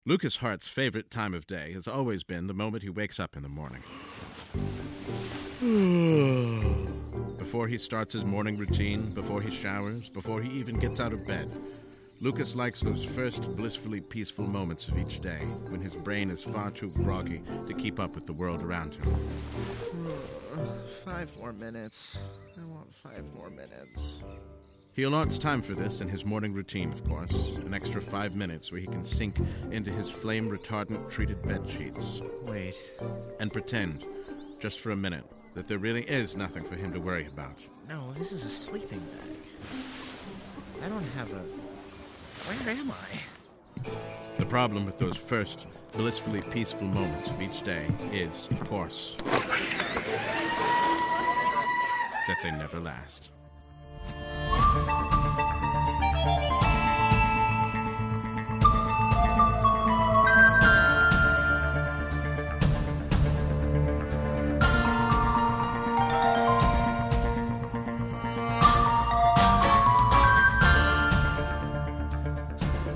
Lucas Hart's favorite time of day has always been the moment he wakes up in the morning. Before he starts his morning routine, before he showers, before he even gets out of bed, Lucas likes those first blissfully peaceful moments of each day when his brain is far too groggy to keep up with the world around him. 5 more minutes. I want 5 more minutes. He allots time for this in his morning routine, of course, an extra 5 minutes where he can sink into his flame-retardant-treated bed sheets. Wait. And pretend, just for a minute, that there really is nothing for him to worry about. No, this is a sleeping bag. I don't have a... Where am I? The problem with those first blissfully peaceful moments of each day is, of course, that they never last.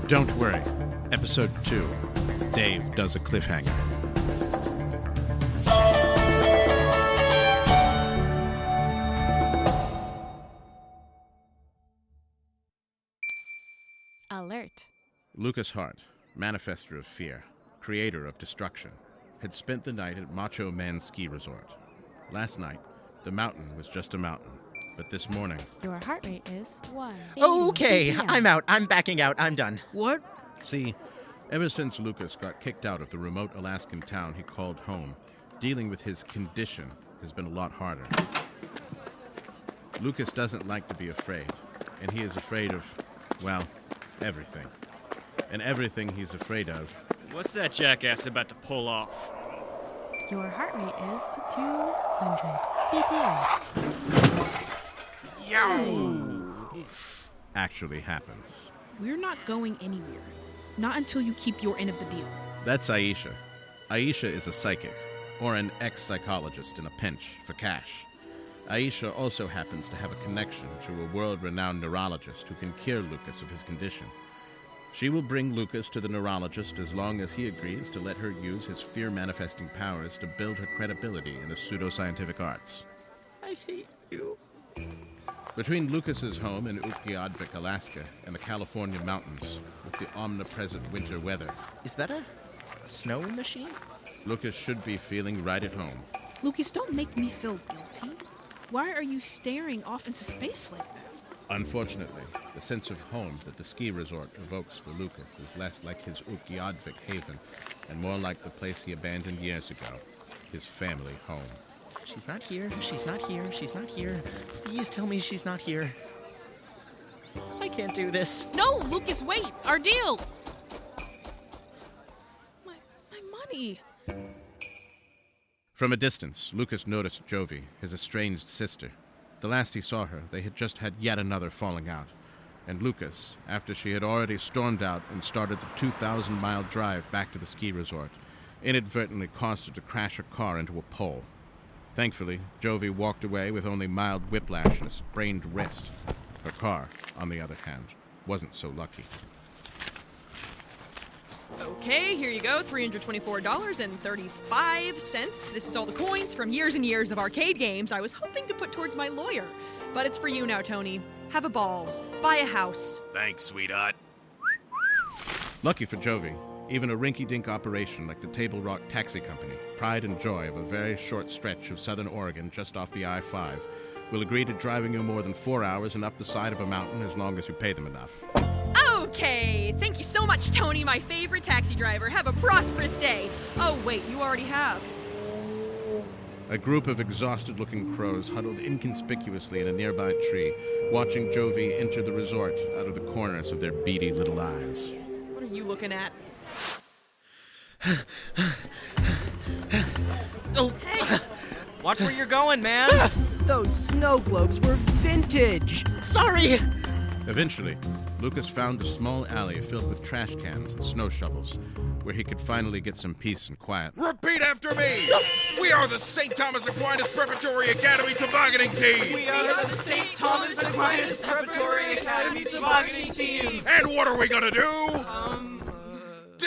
Don't worry. Episode 2. Dave does a cliffhanger. Alert. Lucas Hart, manifester of fear, creator of destruction, had spent the night at Macho Man's ski resort. Last night, the mountain was just a mountain. But this morning... Your heart rate is 1. Okay, I'm out. I'm backing out. I'm done. What? See, ever since Lucas got kicked out of the remote Alaskan town he called home, dealing with his condition has been a lot harder. Lucas doesn't like to be afraid, and he is afraid of, well, everything. And everything he's afraid of... What's that jackass about to pull off? Your heart rate is 200 BPM. actually happens. We're not going anywhere. Not until you keep your end of the deal. That's Ayesha. Ayesha is a psychic, or an ex-psychologist in a pinch for cash. Ayesha also happens to have a connection to a world-renowned neurologist who can cure Lucas of his condition. She will bring Lucas to the neurologist as long as he agrees to let her use his fear-manifesting powers to build her credibility in the pseudoscientific arts. I hate you. Between Lucas's home in Utqiagvik, Alaska, and the California mountains, with the omnipresent winter weather... Is that a snow machine? Lucas should be feeling right at home. Lucas, don't make me feel guilty. Why are you staring off into space like that? Unfortunately, the sense of home that the ski resort evokes for Lucas is less like his Utqiagvik haven and more like the place he abandoned years ago, his family home. She's not here, she's not here, she's not here. Please tell me she's not here. I can't do this. No, Lucas, wait! Our deal! My money! From a distance, Lucas noticed Jovie, his estranged sister. The last he saw her, they had just had yet another falling out. And Lucas, after she had already stormed out and started the 2,000-mile drive back to the ski resort, inadvertently caused her to crash her car into a pole. Thankfully, Jovie walked away with only mild whiplash and a sprained wrist. Her car, on the other hand, wasn't so lucky. Okay, here you go, $324.35. This is all the coins from years and years of arcade games I was hoping to put towards my lawyer. But it's for you now, Tony. Have a ball. Buy a house. Thanks, sweetheart. Lucky for Jovie, even a rinky-dink operation like the Table Rock Taxi Company, pride and joy of a very short stretch of southern Oregon just off the I-5, will agree to driving you more than 4 hours and up the side of a mountain as long as you pay them enough. Okay, thank you so much, Tony, my favorite taxi driver. Have a prosperous day. Oh, wait, you already have. A group of exhausted-looking crows huddled inconspicuously in a nearby tree, watching Jovie enter the resort out of the corners of their beady little eyes. What are you looking at? Oh, Hey! Watch where you're going, man. Those snow globes were vintage. sorry! Eventually, Lucas found a small alley filled with trash cans and snow shovels, where he could finally get some peace and quiet. Repeat after me! We are the St. Thomas Aquinas Preparatory Academy Tobogganing Team! We are the St. Thomas Aquinas Preparatory Academy Tobogganing Team! And what are we gonna do?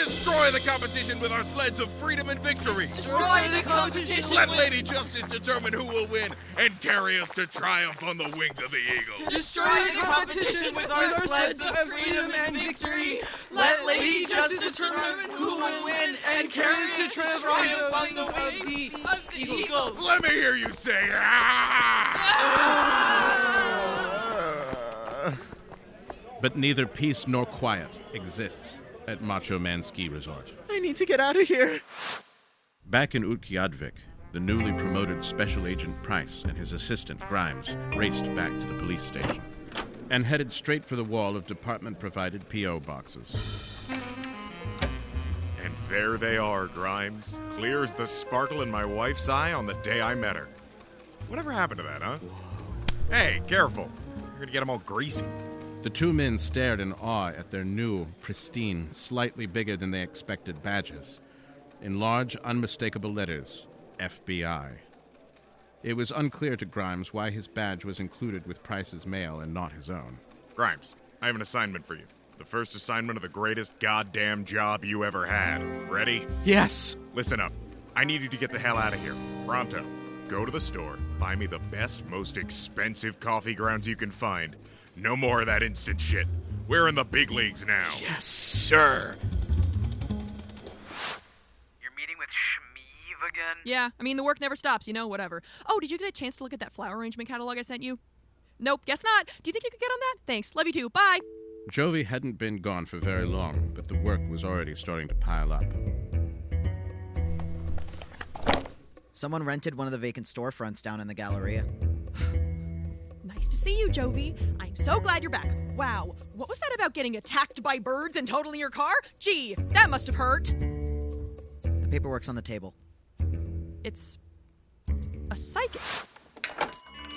Destroy the competition with our sleds of freedom and victory. Destroy the competition. Let Lady Justice determine who will win and carry us to triumph on the wings of the eagle. Destroy the competition with our sleds of freedom and victory. Let Lady Justice determine who will win and carry us to triumph on the wings of the eagles. Let me hear you say, But neither peace nor quiet exists at Macho Man Ski Resort. I need to get out of here. Back in Utqiagvik, the newly promoted Special Agent Price and his assistant, Grimes, raced back to the police station and headed straight for the wall of department-provided P.O. boxes. And there they are, Grimes. Clear as the sparkle in my wife's eye on the day I met her. Whatever happened to that, huh? Hey, careful. You're gonna get them all greasy. The two men stared in awe at their new, pristine, slightly bigger than they expected badges. In large, unmistakable letters, FBI. It was unclear to Grimes why his badge was included with Price's mail and not his own. Grimes, I have an assignment for you. The first assignment of the greatest goddamn job you ever had. Ready? Yes. Listen up. I need you to get the hell out of here. Pronto. Go to the store, buy me the best, most expensive coffee grounds you can find. No more of that instant shit. We're in the big leagues now. Yes, sir. You're meeting with Shmeev again? Yeah, I mean, the work never stops, whatever. Oh, did you get a chance to look at that flower arrangement catalog I sent you? Nope, guess not. Do you think you could get on that? Thanks. Love you too. Bye. Jovie hadn't been gone for very long, but the work was already starting to pile up. Someone rented one of the vacant storefronts down in the Galleria. Nice to see you, Jovie. I'm so glad you're back. Wow, what was that about getting attacked by birds and totaling your car? Gee, that must have hurt. The paperwork's on the table. It's a psychic.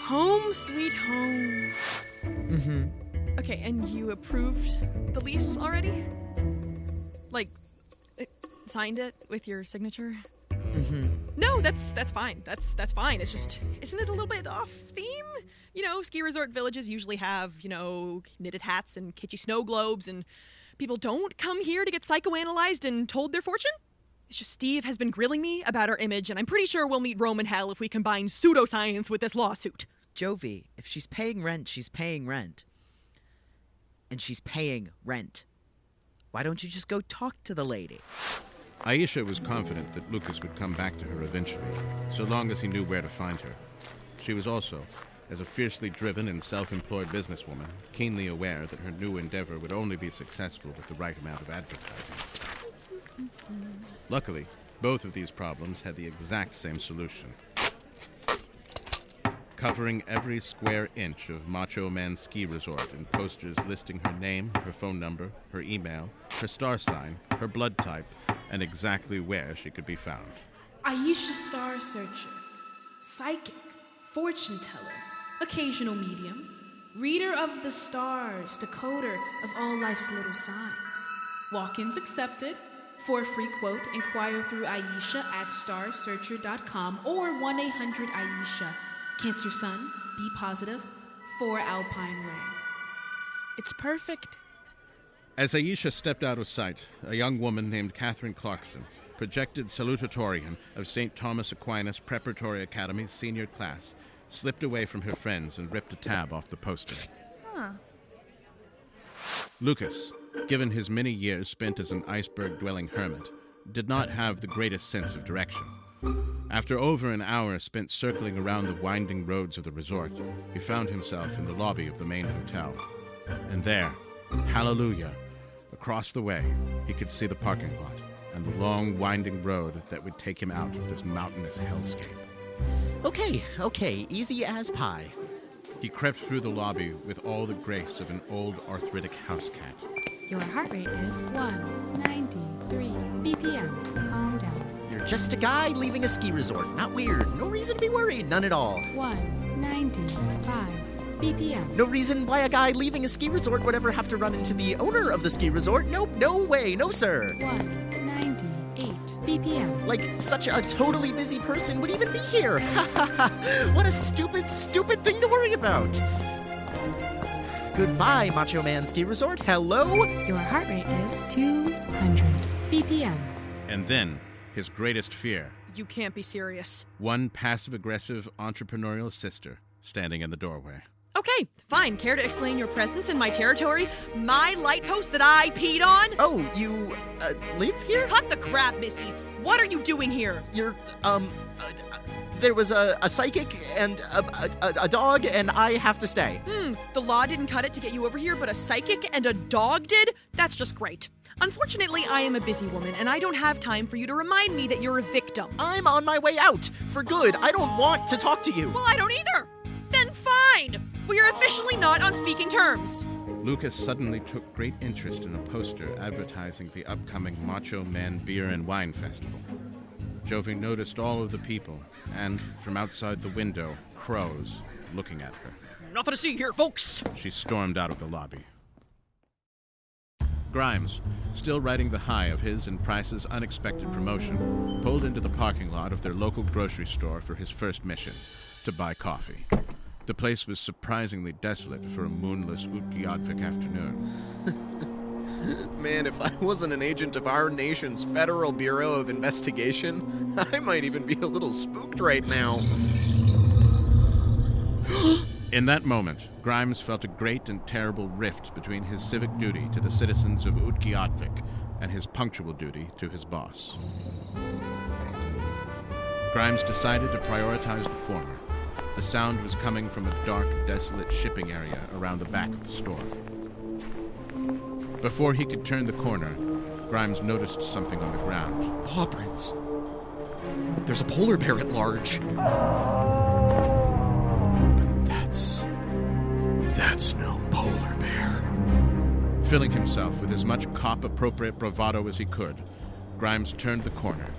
Home sweet home. Mm-hmm. Okay, and you approved the lease already? Like, signed it with your signature? Mm-hmm. No, that's fine. That's fine. It's just, isn't it a little bit off theme? Ski resort villages usually have, knitted hats and kitschy snow globes, and people don't come here to get psychoanalyzed and told their fortune. It's just Steve has been grilling me about our image, and I'm pretty sure we'll meet Roman hell if we combine pseudoscience with this lawsuit. Jovie, if she's paying rent, she's paying rent. And she's paying rent. Why don't you just go talk to the lady? Ayesha was confident that Lucas would come back to her eventually, so long as he knew where to find her. She was also, as a fiercely driven and self-employed businesswoman, keenly aware that her new endeavor would only be successful with the right amount of advertising. Luckily, both of these problems had the exact same solution. Covering every square inch of Macho Man Ski Resort in posters listing her name, her phone number, her email, her star sign, her blood type, and exactly where she could be found. Ayesha Star Searcher, Psychic, Fortune Teller, Occasional Medium, Reader of the Stars, Decoder of all life's little signs. Walk-ins accepted. For a free quote, inquire through Ayesha at starsearcher.com or 1-800-AYESHA. Cancer Sun, B positive, 4 Alpine Ray. It's perfect. As Ayesha stepped out of sight, a young woman named Catherine Clarkson, projected salutatorian of St. Thomas Aquinas Preparatory Academy's senior class, slipped away from her friends and ripped a tab off the poster. Huh. Lucas, given his many years spent as an iceberg-dwelling hermit, did not have the greatest sense of direction. After over an hour spent circling around the winding roads of the resort, he found himself in the lobby of the main hotel. And there, hallelujah, across the way, he could see the parking lot and the long, winding road that would take him out of this mountainous hellscape. Okay, easy as pie. He crept through the lobby with all the grace of an old arthritic house cat. Your heart rate is 193 BPM. Calm down. You're just a guy leaving a ski resort. Not weird. No reason to be worried. None at all. 195 BPM. No reason why a guy leaving a ski resort would ever have to run into the owner of the ski resort. Nope, no way, no sir. 198 BPM. Like, such a totally busy person would even be here. What a stupid thing to worry about. Goodbye, Macho Man Ski Resort. Hello? Your heart rate is 200. BPM. And then, his greatest fear. You can't be serious. One passive-aggressive entrepreneurial sister standing in the doorway. Okay, fine. Care to explain your presence in my territory? My light post that I peed on? Oh, you, live here? Cut the crap, Missy. What are you doing here? You're, there was a psychic and a dog, and I have to stay. The law didn't cut it to get you over here, but a psychic and a dog did? That's just great. Unfortunately, I am a busy woman, and I don't have time for you to remind me that you're a victim. I'm on my way out, for good. I don't want to talk to you. Well, I don't either. Then fine. We are officially not on speaking terms. Lucas suddenly took great interest in a poster advertising the upcoming Macho Man Beer and Wine Festival. Jovie noticed all of the people, and from outside the window, crows looking at her. Nothing to see here, folks. She stormed out of the lobby. Grimes, still riding the high of his and Price's unexpected promotion, pulled into the parking lot of their local grocery store for his first mission, to buy coffee. The place was surprisingly desolate for a moonless Utqiagvik afternoon. Man, if I wasn't an agent of our nation's Federal Bureau of Investigation, I might even be a little spooked right now. In that moment, Grimes felt a great and terrible rift between his civic duty to the citizens of Utqiagvik and his punctual duty to his boss. Grimes decided to prioritize the former. The sound was coming from a dark, desolate shipping area around the back of the store. Before he could turn the corner, Grimes noticed something on the ground. Paw prints. There's a polar bear at large. But that's no polar bear. Filling himself with as much cop-appropriate bravado as he could, Grimes turned the corner,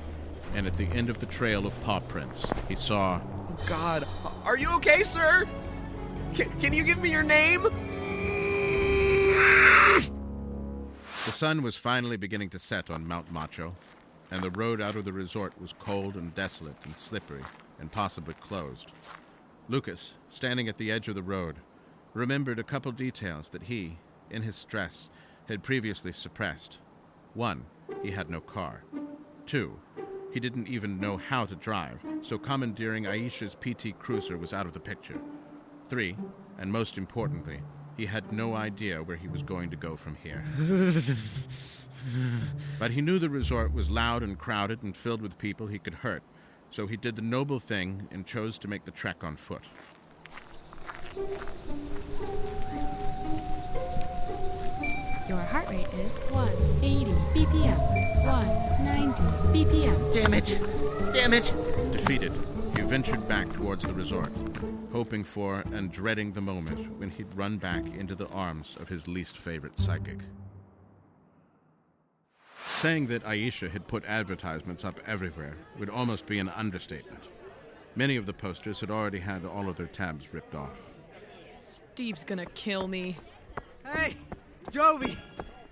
and at the end of the trail of paw prints, he saw... Oh, God. Are you okay, sir? Can you give me your name? The sun was finally beginning to set on Mount Macho, and the road out of the resort was cold and desolate and slippery and possibly closed. Lucas, standing at the edge of the road, remembered a couple details that he, in his stress, had previously suppressed. 1, he had no car. 2, he didn't even know how to drive, so commandeering Ayesha's PT Cruiser was out of the picture. 3, and most importantly, he had no idea where he was going to go from here. But he knew the resort was loud and crowded and filled with people he could hurt, so he did the noble thing and chose to make the trek on foot. Your heart rate is 180 BPM. 190 BPM. Damn it! Defeated, he ventured back towards the resort, hoping for and dreading the moment when he'd run back into the arms of his least favorite psychic. Saying that Ayesha had put advertisements up everywhere would almost be an understatement. Many of the posters had already had all of their tabs ripped off. Steve's gonna kill me. Hey, Jovie!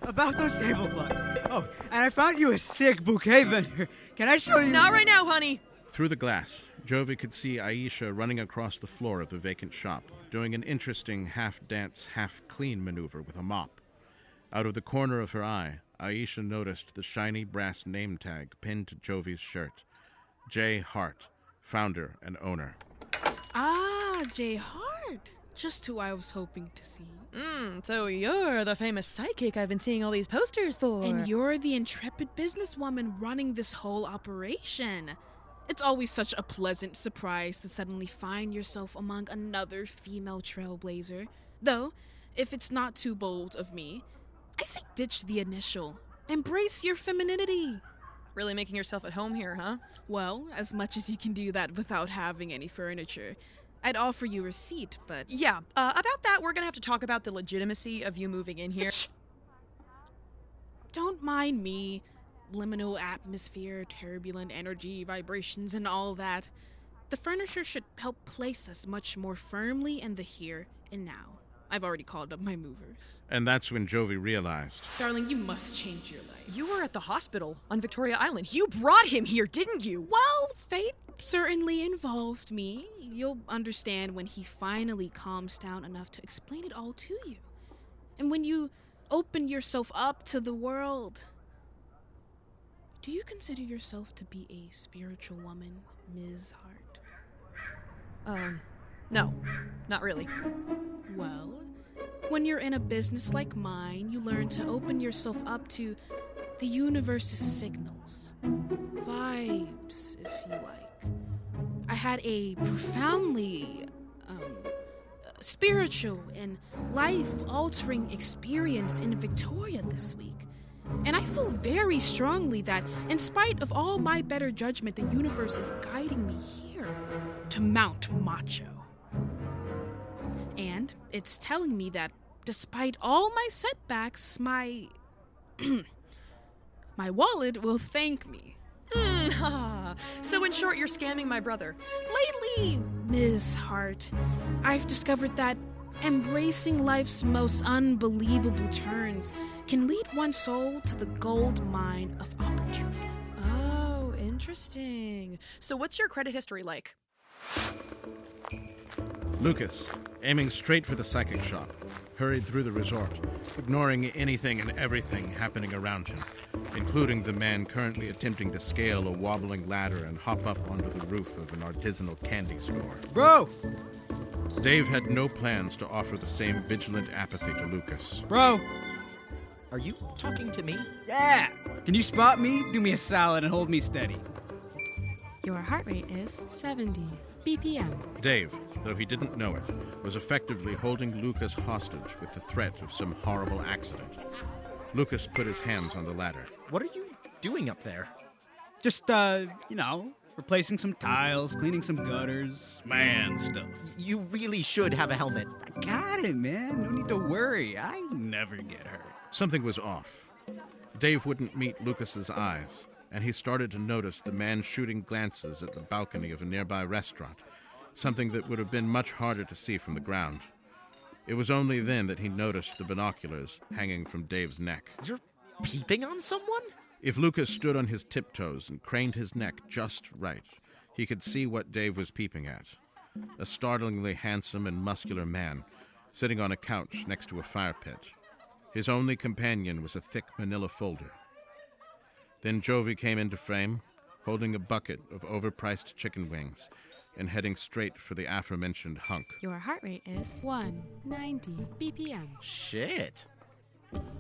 About those tablecloths. Oh, and I found you a sick bouquet vendor. Can I show you? Not right now, honey. Through the glass, Jovie could see Ayesha running across the floor of the vacant shop, doing an interesting half-dance, half-clean maneuver with a mop. Out of the corner of her eye, Ayesha noticed the shiny brass name tag pinned to Jovie's shirt. J. Hart, founder and owner. Ah, J. Hart. Just who I was hoping to see. So you're the famous psychic I've been seeing all these posters for. And you're the intrepid businesswoman running this whole operation. It's always such a pleasant surprise to suddenly find yourself among another female trailblazer. Though, if it's not too bold of me, I say ditch the initial. Embrace your femininity. Really making yourself at home here, huh? Well, as much as you can do that without having any furniture. I'd offer you a seat, but... Yeah, about that, we're gonna have to talk about the legitimacy of you moving in here. Don't mind me. Liminal atmosphere, turbulent energy, vibrations, and all that. The furniture should help place us much more firmly in the here and now. I've already called up my movers. And that's when Jovie realized. Darling, you must change your life. You were at the hospital on Victoria Island. You brought him here, didn't you? Well, fate certainly involved me. You'll understand when he finally calms down enough to explain it all to you. And when you open yourself up to the world. do you consider yourself to be a spiritual woman, Ms. Hart? No, not really. Well, when you're in a business like mine, you learn to open yourself up to the universe's signals. Vibes, if you like. I had a profoundly spiritual and life-altering experience in Victoria this week. And I feel very strongly that, in spite of all my better judgment, the universe is guiding me here to Mount Macho. And it's telling me that, despite all my setbacks, my wallet will thank me. So in short, you're scamming my brother. Lately, Ms. Hart, I've discovered that embracing life's most unbelievable turns can lead one's soul to the gold mine of opportunity. Oh, interesting. So what's your credit history like? Lucas, aiming straight for the psychic shop, hurried through the resort, ignoring anything and everything happening around him, including the man currently attempting to scale a wobbling ladder and hop up onto the roof of an artisanal candy store. Bro! Dave had no plans to offer the same vigilant apathy to Lucas. Bro! Are you talking to me? Yeah! Can you spot me? Do me a solid and hold me steady. Your heart rate is 70 BPM. Dave, though he didn't know it, was effectively holding Lucas hostage with the threat of some horrible accident. Lucas put his hands on the ladder. What are you doing up there? Just, replacing some tiles, cleaning some gutters, man stuff. You really should have a helmet. I got it, man. No need to worry. I never get hurt. Something was off. Dave wouldn't meet Lucas's eyes, and he started to notice the man shooting glances at the balcony of a nearby restaurant, something that would have been much harder to see from the ground. It was only then that he noticed the binoculars hanging from Dave's neck. You're peeping on someone? If Lucas stood on his tiptoes and craned his neck just right, he could see what Dave was peeping at. A startlingly handsome and muscular man, sitting on a couch next to a fire pit. His only companion was a thick manila folder. Then Jovie came into frame, holding a bucket of overpriced chicken wings and heading straight for the aforementioned hunk. Your heart rate is 190 BPM. Shit.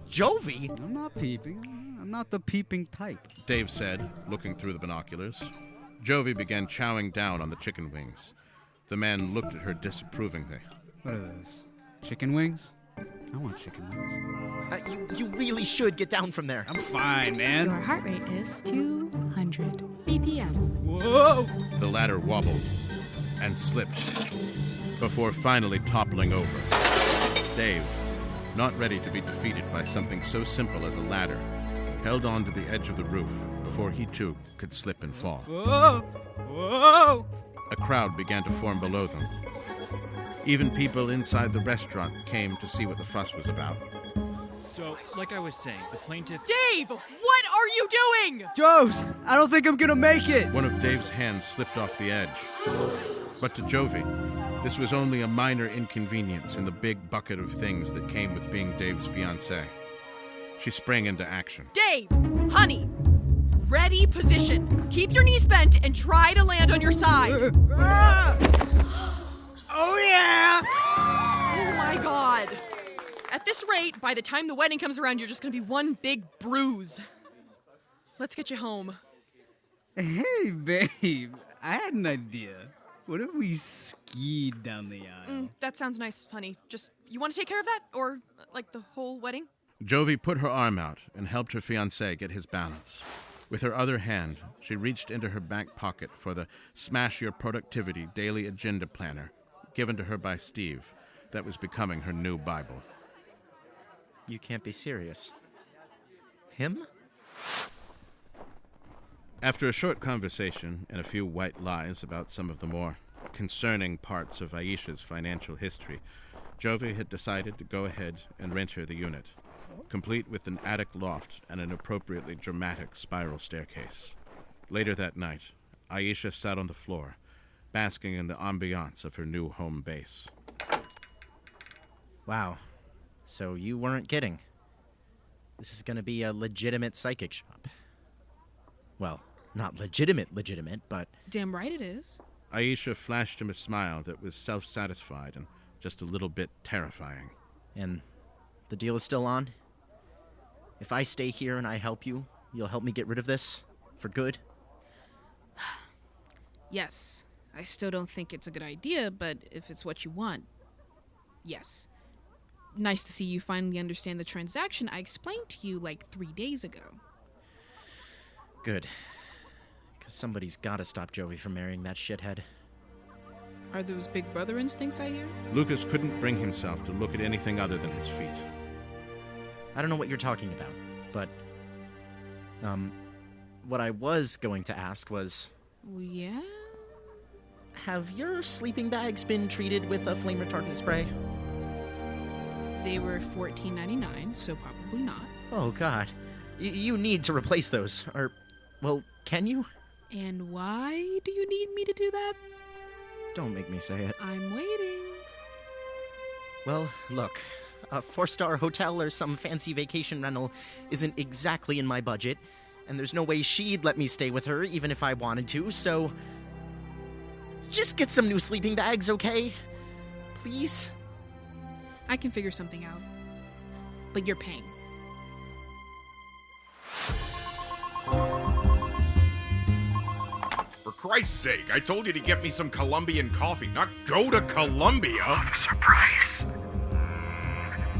Jovie? I'm not peeping. I'm not the peeping type. Dave said, looking through the binoculars. Jovie began chowing down on the chicken wings. The man looked at her disapprovingly. What are those? Chicken wings? I want chicken wings. You really should get down from there. I'm fine, man. Your heart rate is 200 BPM. Whoa! The ladder wobbled and slipped before finally toppling over. Dave, not ready to be defeated by something so simple as a ladder, held on to the edge of the roof before he too could slip and fall. Whoa! Whoa! A crowd began to form below them. Even people inside the restaurant came to see what the fuss was about. So, like I was saying, the plaintiff... Dave! What are you doing? Joves! I don't think I'm gonna make it! One of Dave's hands slipped off the edge. But to Jovie, this was only a minor inconvenience in the big bucket of things that came with being Dave's fiancé. She sprang into action. Dave! Honey! Ready position. Keep your knees bent and try to land on your side. Oh, yeah! Oh, my God. At this rate, by the time the wedding comes around, you're just going to be one big bruise. Let's get you home. Hey, babe. I had an idea. What if we skied down the aisle? That sounds nice, honey. Just, you want to take care of that? Or, like, the whole wedding? Jovie put her arm out and helped her fiancé get his balance. With her other hand, she reached into her back pocket for the Smash Your Productivity Daily Agenda Planner, given to her by Steve, that was becoming her new Bible. You can't be serious. Him? After a short conversation and a few white lies about some of the more concerning parts of Ayesha's financial history, Jovie had decided to go ahead and rent her the unit, complete with an attic loft and an appropriately dramatic spiral staircase. Later that night, Ayesha sat on the floor, basking in the ambiance of her new home base. Wow. So you weren't kidding. This is going to be a legitimate psychic shop. Well, not legitimate, but... Damn right it is. Ayesha flashed him a smile that was self-satisfied and just a little bit terrifying. And the deal is still on? If I stay here and I help you, you'll help me get rid of this? For good? Yes. I still don't think it's a good idea, but if it's what you want, yes. Nice to see you finally understand the transaction I explained to you like 3 days ago. Good. Because somebody's gotta stop Jovie from marrying that shithead. Are those big brother instincts I hear? Lucas couldn't bring himself to look at anything other than his feet. I don't know what you're talking about, but... what I was going to ask was... Yeah? Have your sleeping bags been treated with a flame retardant spray? They were $14.99, so probably not. Oh, God. You need to replace those. Or, well, can you? And why do you need me to do that? Don't make me say it. I'm waiting. Well, look. A 4-star hotel or some fancy vacation rental isn't exactly in my budget, and there's no way she'd let me stay with her even if I wanted to, so... Just get some new sleeping bags, okay? Please? I can figure something out. But you're paying. For Christ's sake, I told you to get me some Colombian coffee, not go to Colombia! Officer Price.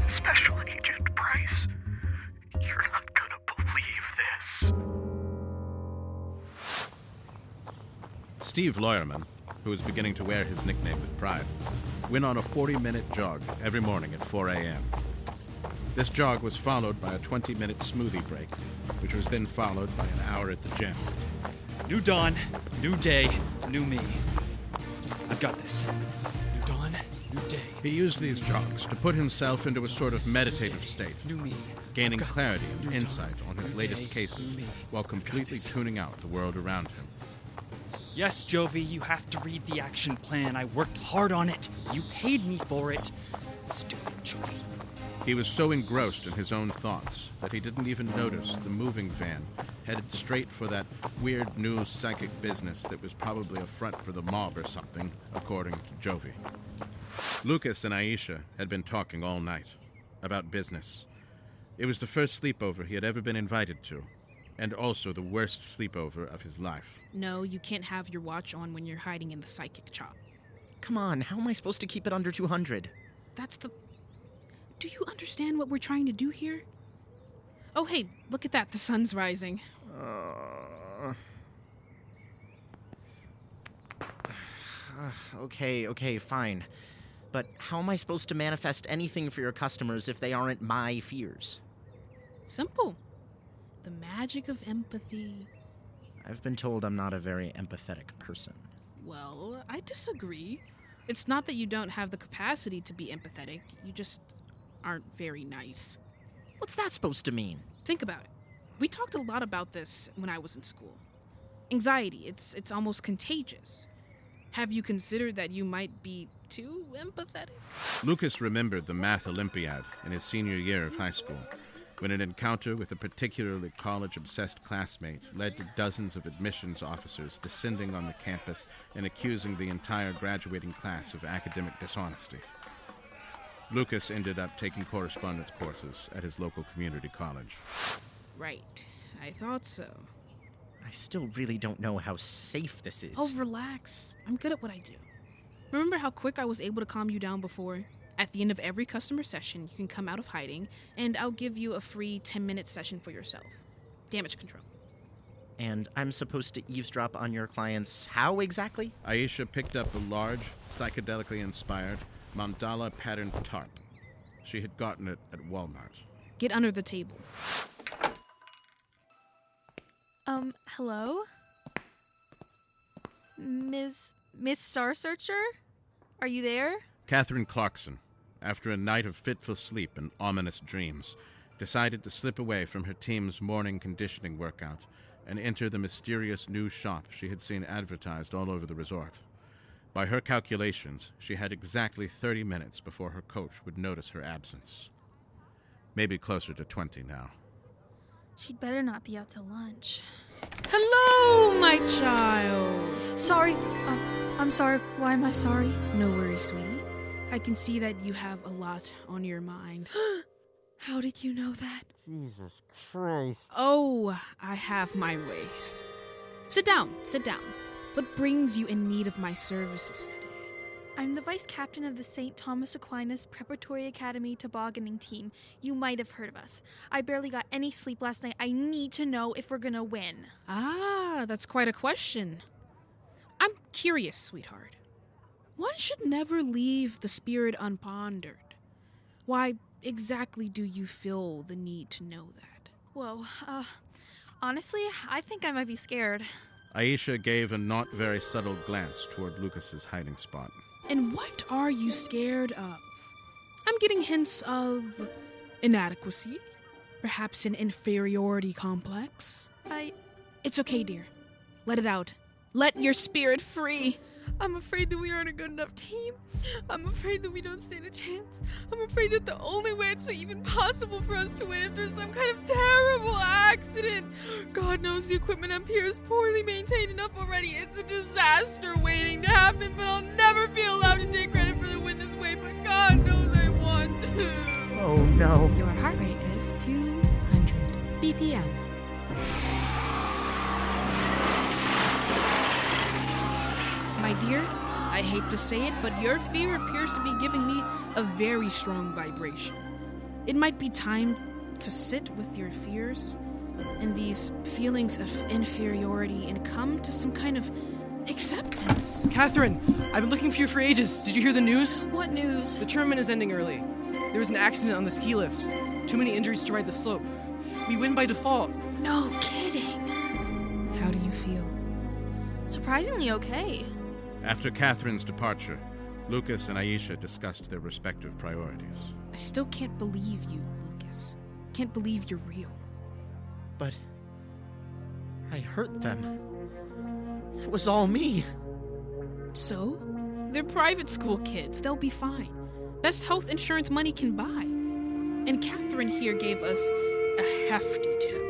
Special Agent Price. You're not gonna believe this. Steve Lawyerman, who was beginning to wear his nickname with pride, went on a 40-minute jog every morning at 4 a.m. This jog was followed by a 20-minute smoothie break, which was then followed by an hour at the gym. New dawn, new day, new me. I've got this. New dawn, new day. He used these jogs to put himself into a sort of meditative state, New me. gaining I've got clarity this. and New insight dawn, on his new latest day, cases new me. while completely tuning out the world around him. Yes, Jovie, you have to read the action plan. I worked hard on it. You paid me for it. Stupid Jovie. He was so engrossed in his own thoughts that he didn't even notice the moving van headed straight for that weird new psychic business that was probably a front for the mob or something, according to Jovie. Lucas and Ayesha had been talking all night about business. It was the first sleepover he had ever been invited to, and also the worst sleepover of his life. No, you can't have your watch on when you're hiding in the psychic shop. Come on, how am I supposed to keep it under 200? That's the... Do you understand what we're trying to do here? Oh, hey, look at that. The sun's rising. Okay, fine. But how am I supposed to manifest anything for your customers if they aren't my fears? Simple. The magic of empathy. I've been told I'm not a very empathetic person. Well, I disagree. It's not that you don't have the capacity to be empathetic. You just aren't very nice. What's that supposed to mean? Think about it. We talked a lot about this when I was in school. Anxiety, it's almost contagious. Have you considered that you might be too empathetic? Lucas remembered the math Olympiad in his senior year of high school, when an encounter with a particularly college-obsessed classmate led to dozens of admissions officers descending on the campus and accusing the entire graduating class of academic dishonesty. Lucas ended up taking correspondence courses at his local community college. Right. I thought so. I still really don't know how safe this is. Oh, relax. I'm good at what I do. Remember how quick I was able to calm you down before? At the end of every customer session, you can come out of hiding, and I'll give you a free 10-minute session for yourself. Damage control. And I'm supposed to eavesdrop on your clients how exactly? Ayesha picked up a large, psychedelically inspired, mandala-patterned tarp. She had gotten it at Walmart. Get under the table. Hello? Miss Star Searcher? Are you there? Catherine Clarkson, after a night of fitful sleep and ominous dreams, decided to slip away from her team's morning conditioning workout and enter the mysterious new shop she had seen advertised all over the resort. By her calculations, she had exactly 30 minutes before her coach would notice her absence. Maybe closer to 20 now. She'd better not be out to lunch. Hello, my child. Sorry. I'm sorry. Why am I sorry? No worries, sweetie. I can see that you have a lot on your mind. How did you know that? Jesus Christ. Oh, I have my ways. Sit down. What brings you in need of my services today? I'm the vice captain of the St. Thomas Aquinas Preparatory Academy tobogganing team. You might have heard of us. I barely got any sleep last night. I need to know if we're gonna win. Ah, that's quite a question. I'm curious, sweetheart. One should never leave the spirit unpondered. Why exactly do you feel the need to know that? Whoa, honestly, I think I might be scared. Ayesha gave a not very subtle glance toward Lucas's hiding spot. And what are you scared of? I'm getting hints of inadequacy, perhaps an inferiority complex. It's okay, dear. Let it out. Let your spirit free. I'm afraid that we aren't a good enough team. I'm afraid that we don't stand a chance. I'm afraid that the only way it's even possible for us to win if there's some kind of terrible accident. God knows the equipment up here is poorly maintained enough already. It's a disaster waiting to happen, but I'll never be allowed to take credit for the win this way, but God knows I want to. Oh no. Your heart rate is 200 BPM. My dear, I hate to say it, but your fear appears to be giving me a very strong vibration. It might be time to sit with your fears and these feelings of inferiority and come to some kind of acceptance. Catherine, I've been looking for you for ages. Did you hear the news? What news? The tournament is ending early. There was an accident on the ski lift. Too many injuries to ride the slope. We win by default. No kidding. How do you feel? Surprisingly okay. After Catherine's departure, Lucas and Ayesha discussed their respective priorities. I still can't believe you, Lucas. Can't believe you're real. But I hurt them. It was all me. So? They're private school kids. They'll be fine. Best health insurance money can buy. And Catherine here gave us a hefty tip.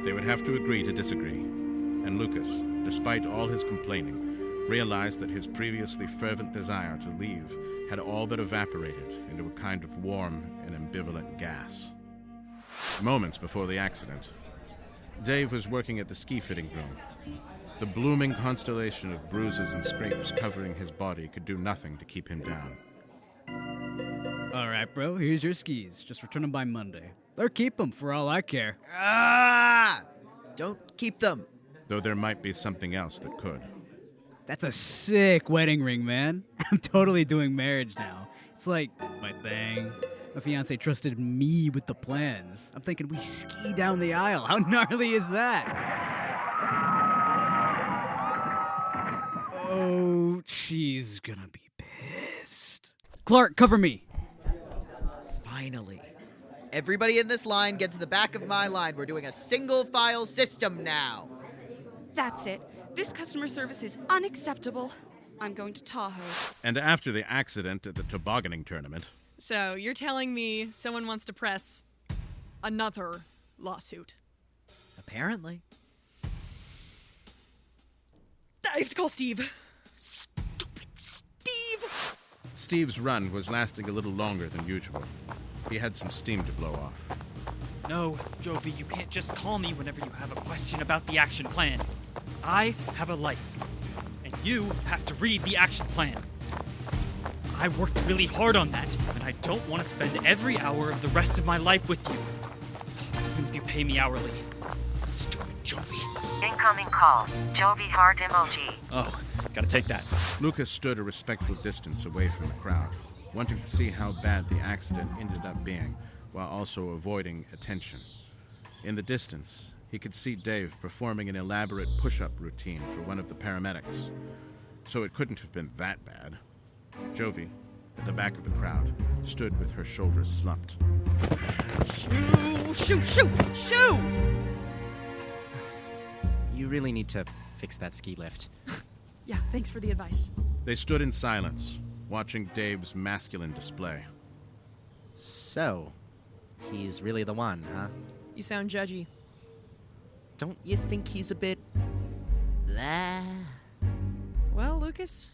They would have to agree to disagree. And Lucas, despite all his complaining, realized that his previously fervent desire to leave had all but evaporated into a kind of warm and ambivalent gas. Moments before the accident, Dave was working at the ski fitting room. The blooming constellation of bruises and scrapes covering his body could do nothing to keep him down. All right, bro, here's your skis. Just return them by Monday. Or keep them for all I care. Don't keep them. Though there might be something else that could. That's a sick wedding ring, man. I'm totally doing marriage now. It's like my thing. My fiancé trusted me with the plans. I'm thinking we ski down the aisle. How gnarly is that? Oh, she's gonna be pissed. Clark, cover me. Finally. Everybody in this line get to the back of my line. We're doing a single file system now. That's it. This customer service is unacceptable. I'm going to Tahoe. And after the accident at the tobogganing tournament... So, you're telling me someone wants to press another lawsuit? Apparently. I have to call Steve. Stupid Steve! Steve's run was lasting a little longer than usual. He had some steam to blow off. No, Jovie, you can't just call me whenever you have a question about the action plan. I have a life, and you have to read the action plan. I worked really hard on that, and I don't want to spend every hour of the rest of my life with you. Even if you pay me hourly. Stupid Jovie. Incoming call. Jovie heart emoji. Oh, gotta take that. Lucas stood a respectful distance away from the crowd, wanting to see how bad the accident ended up being, while also avoiding attention. In the distance, he could see Dave performing an elaborate push-up routine for one of the paramedics. So it couldn't have been that bad. Jovie, at the back of the crowd, stood with her shoulders slumped. Shoo! You really need to fix that ski lift. Yeah, thanks for the advice. They stood in silence, watching Dave's masculine display. So, he's really the one, huh? You sound judgy. Don't you think he's a bit... blah? Well, Lucas,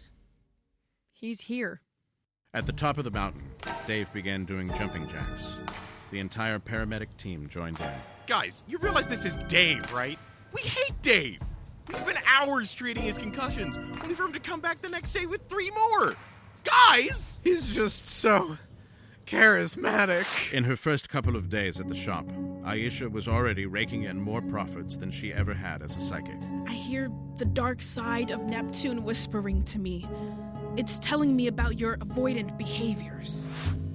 he's here. At the top of the mountain, Dave began doing jumping jacks. The entire paramedic team joined in. Guys, you realize this is Dave, right? We hate Dave! We spent hours treating his concussions, only for him to come back the next day with 3 more! Guys! He's just so charismatic. In her first couple of days at the shop, Ayesha was already raking in more profits than she ever had as a psychic. I hear the dark side of Neptune whispering to me. It's telling me about your avoidant behaviors.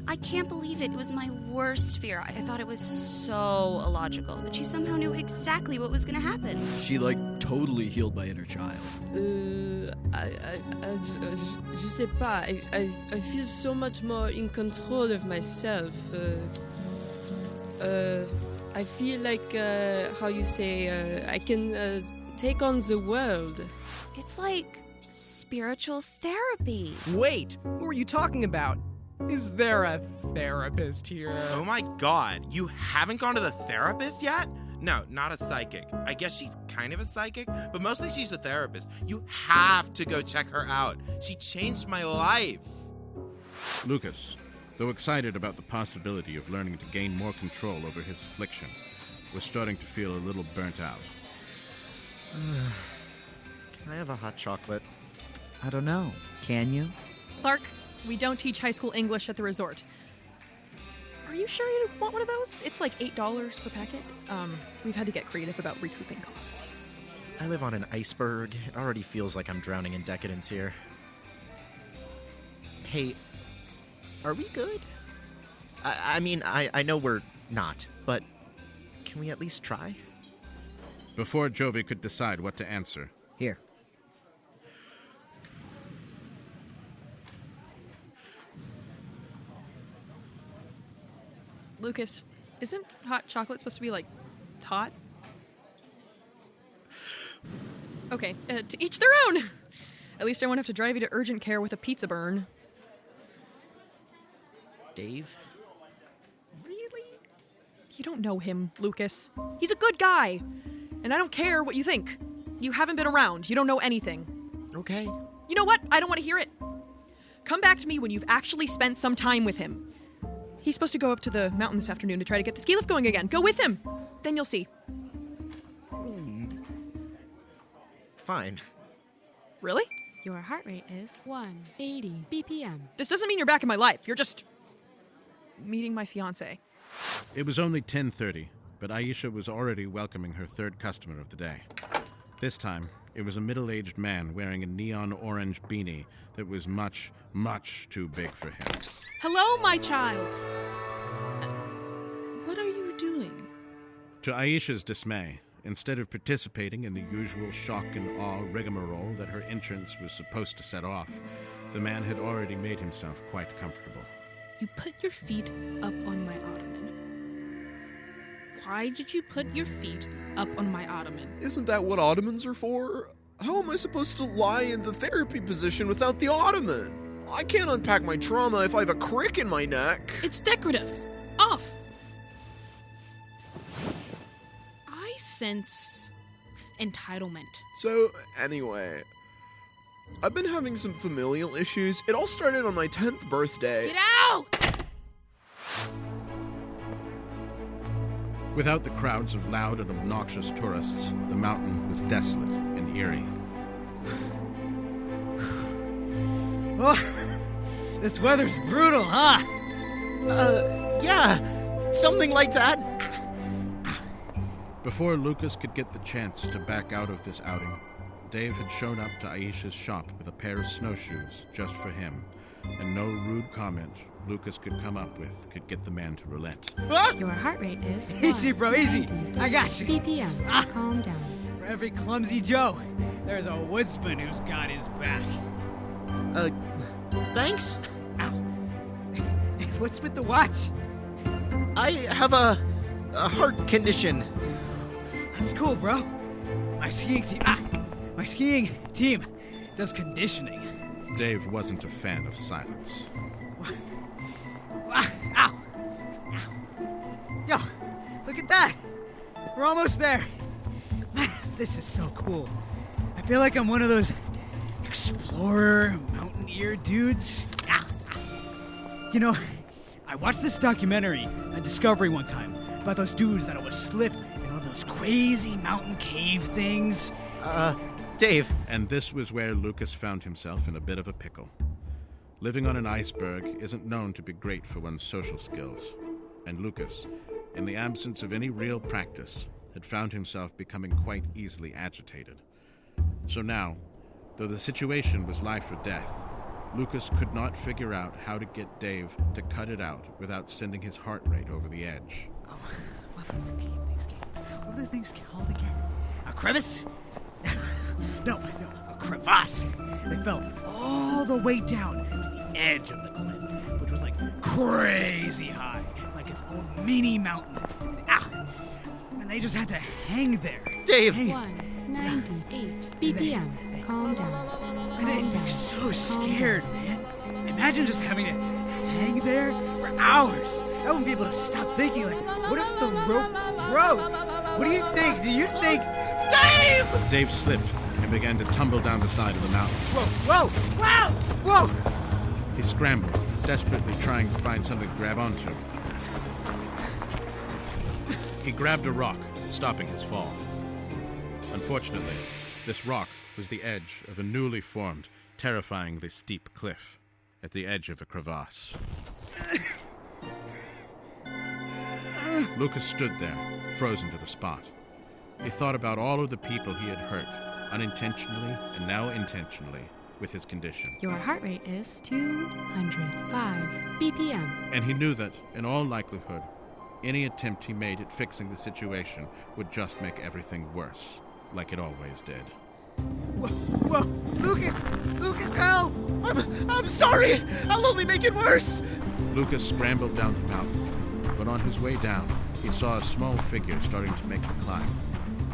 I can't believe it. It was my worst fear. I thought it was so illogical, but she somehow knew exactly what was going to happen. She, totally healed my inner child. Je sais pas. I feel so much more in control of myself. I feel like, how you say, I can take on the world. It's like spiritual therapy. Wait, who are you talking about? Is there a therapist here? Oh my god, you haven't gone to the therapist yet? No, not a psychic. I guess she's kind of a psychic, but mostly she's a therapist. You have to go check her out. She changed my life. Lucas, though excited about the possibility of learning to gain more control over his affliction, was starting to feel a little burnt out. Can I have a hot chocolate? I don't know. Can you? Clark, we don't teach high school English at the resort. Are you sure you want one of those? It's like $8 per packet. We've had to get creative about recouping costs. I live on an iceberg. It already feels like I'm drowning in decadence here. Hey, are we good? I mean, I know we're not, but can we at least try? Before Jovie could decide what to answer. Here. Lucas, isn't hot chocolate supposed to be, hot? Okay, to each their own! At least I won't have to drive you to urgent care with a pizza burn. Dave? Really? You don't know him, Lucas. He's a good guy. And I don't care what you think. You haven't been around. You don't know anything. Okay. You know what? I don't want to hear it. Come back to me when you've actually spent some time with him. He's supposed to go up to the mountain this afternoon to try to get the ski lift going again. Go with him. Then you'll see. Fine. Really? Your heart rate is 180 BPM. This doesn't mean you're back in my life. You're just meeting my fiancé. It was only 10:30, but Ayesha was already welcoming her third customer of the day. This time, it was a middle-aged man wearing a neon orange beanie that was much, much too big for him. Hello, my child. What are you doing? To Ayesha's dismay, instead of participating in the usual shock and awe rigmarole that her entrance was supposed to set off, the man had already made himself quite comfortable. You put your feet up on my ottoman. Why did you put your feet up on my ottoman? Isn't that what ottomans are for? How am I supposed to lie in the therapy position without the ottoman? I can't unpack my trauma if I have a crick in my neck. It's decorative. Off. I sense entitlement. So, anyway, I've been having some familial issues. It all started on my 10th birthday. Get out! Without the crowds of loud and obnoxious tourists, the mountain was desolate and eerie. Oh, this weather's brutal, huh? Yeah, something like that. Before Lucas could get the chance to back out of this outing, Dave had shown up to Ayesha's shop with a pair of snowshoes just for him, and no rude comment Lucas could come up with could get the man to relent. Your heart rate is Easy, bro, easy. I got you. BPM. Calm down. For every clumsy Joe, there's a woodsman who's got his back. Thanks? Ow. What's with the watch? I have a heart condition. That's cool, bro. My skiing team does conditioning. Dave wasn't a fan of silence. Ow. Ow. Yo, look at that. We're almost there. This is so cool. I feel like I'm one of those explorer, mountaineer dudes. You know, I watched this documentary on Discovery one time about those dudes that always slip in all those crazy mountain cave things. Dave. And this was where Lucas found himself in a bit of a pickle. Living on an iceberg isn't known to be great for one's social skills, and Lucas, in the absence of any real practice, had found himself becoming quite easily agitated. So now, though the situation was life or death, Lucas could not figure out how to get Dave to cut it out without sending his heart rate over the edge. What are the things called again? A crevice? No, a crevasse. They fell all the way down to the edge of the cliff, which was like crazy high, like its own mini mountain. And they just had to hang there. Dave! 198 BPM. Calm down. And they'd be so scared, man. Imagine just having to hang there for hours. I wouldn't be able to stop thinking, like, what if the rope broke? What do you think? Do you think... Dave! Dave slipped and began to tumble down the side of the mountain. Whoa! He scrambled, desperately trying to find something to grab onto. He grabbed a rock, stopping his fall. Unfortunately, this rock was the edge of a newly formed, terrifyingly steep cliff at the edge of a crevasse. Lucas stood there, frozen to the spot. He thought about all of the people he had hurt, unintentionally and now intentionally, with his condition. Your heart rate is 205 BPM. And he knew that, in all likelihood, any attempt he made at fixing the situation would just make everything worse, like it always did. Whoa! Lucas, help! I'm sorry! I'll only make it worse! Lucas scrambled down the mountain, but on his way down, he saw a small figure starting to make the climb.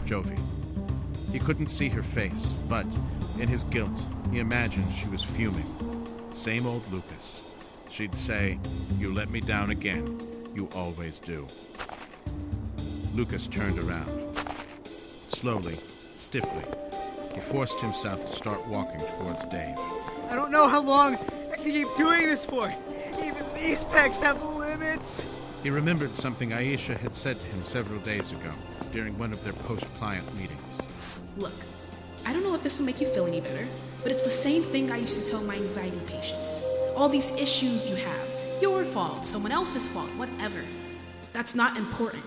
Jovie. He couldn't see her face, but, in his guilt, he imagined she was fuming. Same old Lucas. She'd say, "You let me down again. You always do." Lucas turned around. Slowly, stiffly, he forced himself to start walking towards Dave. I don't know how long I can keep doing this for. Even these pecs have limits. He remembered something Ayesha had said to him several days ago during one of their post-client meetings. Look, I don't know if this will make you feel any better, but it's the same thing I used to tell my anxiety patients. All these issues you have, your fault, someone else's fault, whatever. That's not important.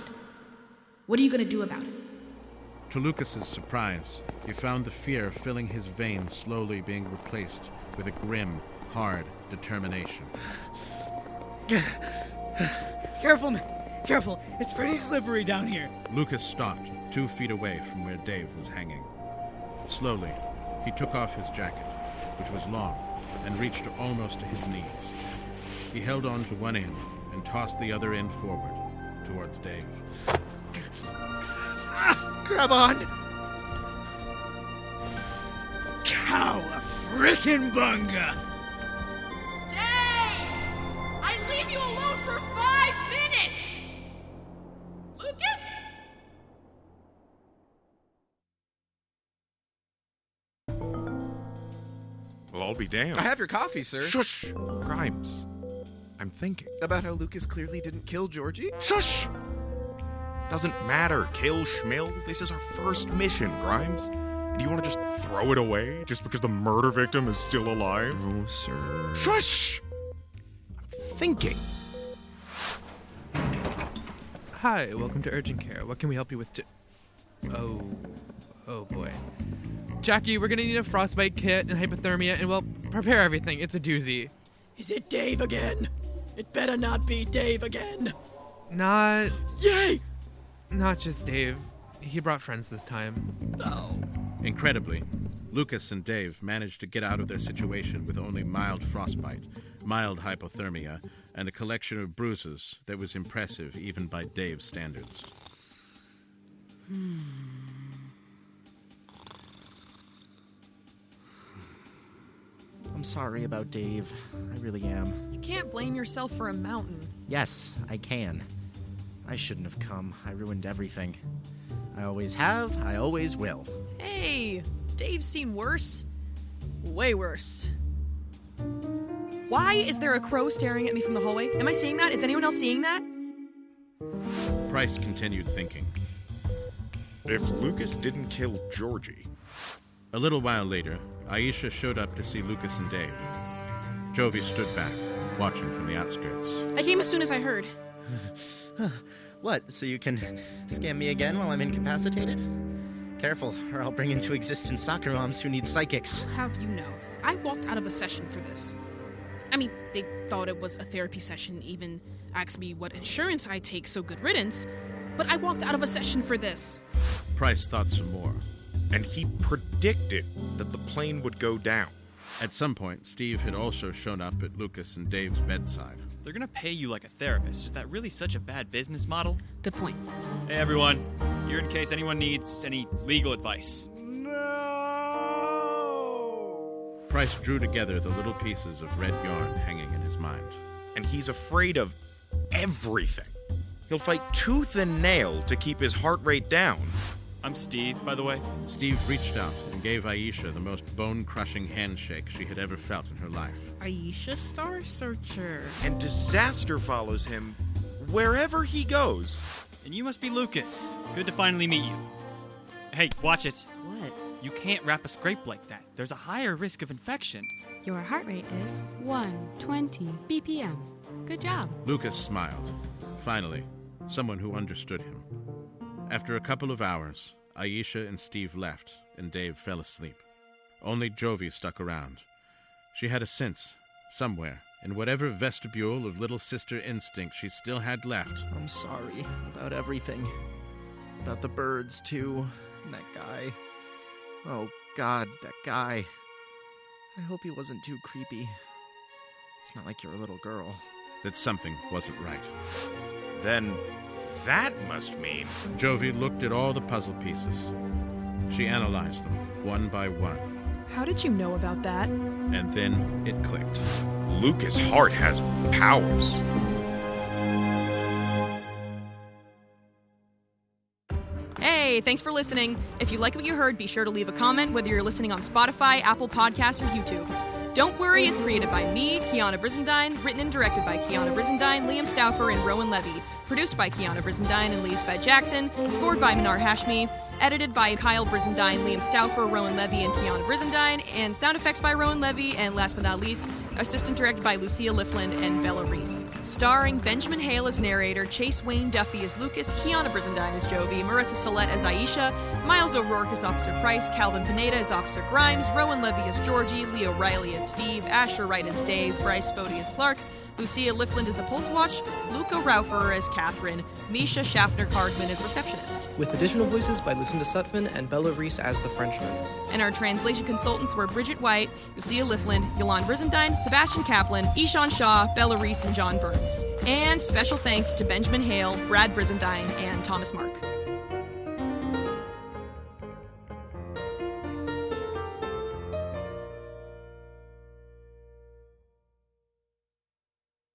What are you gonna do about it? To Lucas's surprise, he found the fear filling his veins slowly being replaced with a grim, hard determination. Careful, man. Careful. It's pretty slippery down here. Lucas stopped 2 feet away from where Dave was hanging. Slowly, he took off his jacket, which was long and reached almost to his knees. He held on to one end and tossed the other end forward towards Dave. Grab on! Cow-a-frickin' bunga! Dave! I leave you alone for 5 minutes! Lucas? Well, I'll be damned. I have your coffee, sir. Shush! Grimes. I'm thinking. About how Lucas clearly didn't kill Georgie? Shush! Doesn't matter, kill Schmill. This is our first mission, Grimes. And you want to just throw it away just because the murder victim is still alive? Oh, sir. Shush! I'm thinking. Hi, welcome to Urgent Care. What can we help you with? Oh boy. Jackie, we're gonna need a frostbite kit and hypothermia, and well, prepare everything. It's a doozy. Is it Dave again? It better not be Dave again. Not. Yay! Not just Dave. He brought friends this time. Oh. Incredibly, Lucas and Dave managed to get out of their situation with only mild frostbite, mild hypothermia, and a collection of bruises that was impressive even by Dave's standards. I'm sorry about Dave. I really am. You can't blame yourself for a mountain. Yes, I can. I shouldn't have come. I ruined everything. I always have, I always will. Hey, Dave's seen worse. Way worse. Why is there a crow staring at me from the hallway? Am I seeing that? Is anyone else seeing that? Price continued thinking. If Lucas didn't kill Georgie... A little while later, Ayesha showed up to see Lucas and Dave. Jovie stood back, watching from the outskirts. I came as soon as I heard. What, so you can scam me again while I'm incapacitated? Careful, or I'll bring into existence soccer moms who need psychics. How have you know? I walked out of a session for this. I mean, they thought it was a therapy session, even asked me what insurance I take, so good riddance. But I walked out of a session for this. Price thought some more. And he predicted that the plane would go down. At some point, Steve had also shown up at Lucas and Dave's bedside. They're gonna pay you like a therapist. Is that really such a bad business model? Good point. Hey everyone, here in case anyone needs any legal advice. Price drew together the little pieces of red yarn hanging in his mind. And he's afraid of everything. He'll fight tooth and nail to keep his heart rate down. I'm Steve, by the way. Steve reached out and gave Ayesha the most bone-crushing handshake she had ever felt in her life. Ayesha Star Searcher. And disaster follows him wherever he goes. And you must be Lucas. Good to finally meet you. Hey, watch it. What? You can't wrap a scrape like that. There's a higher risk of infection. Your heart rate is 120 BPM. Good job. Lucas smiled. Finally, someone who understood him. After a couple of hours, Ayesha and Steve left, and Dave fell asleep. Only Jovie stuck around. She had a sense, somewhere, in whatever vestibule of little sister instinct she still had left. I'm sorry about everything. About the birds, too. And that guy. Oh, God, that guy. I hope he wasn't too creepy. It's not like you're a little girl. That something wasn't right. Then that must mean... Jovie looked at all the puzzle pieces. She analyzed them, one by one. How did you know about that? And then it clicked. Lucas' heart has powers. Hey, thanks for listening. If you like what you heard, be sure to leave a comment, whether you're listening on Spotify, Apple Podcasts, or YouTube. Don't Worry is created by me, Kiana Brizendine, written and directed by Kiana Brizendine, Liam Stauffer, and Rowan Levi, produced by Kiana Brizendine and Lisbeth Jackson, scored by Minar Hashmi, edited by Kyle Brizendine, Liam Stauffer, Rowan Levi, and Kiana Brizendine, and sound effects by Rowan Levi, and last but not least, assistant directed by Lucia Lifland and Bella Reese. Starring Benjamin Hale as narrator, Chase Wayne Duffy as Lucas, Kiana Brizendine as Jovie, Marissa Solet as Ayesha, Miles O'Rourke as Officer Price, Calvin Pineda as Officer Grimes, Rowan Levi as Georgie, Leo Riley as Steve, Asher Wright as Dave, Bryce Fody as Clark, Lucia Lifland as the Pulse Watch, Luca Raufer as Catherine, Misha Schaffner-Cardman as receptionist. With additional voices by Lucinda Sutphin and Bella Reese as the Frenchman. And our translation consultants were Bridget White, Lucia Lifland, Yolande Brizendine, Sebastian Kaplan, Ishan Shaw, Bella Reese, and John Burns. And special thanks to Benjamin Hale, Brad Brizendine, and Thomas Mark.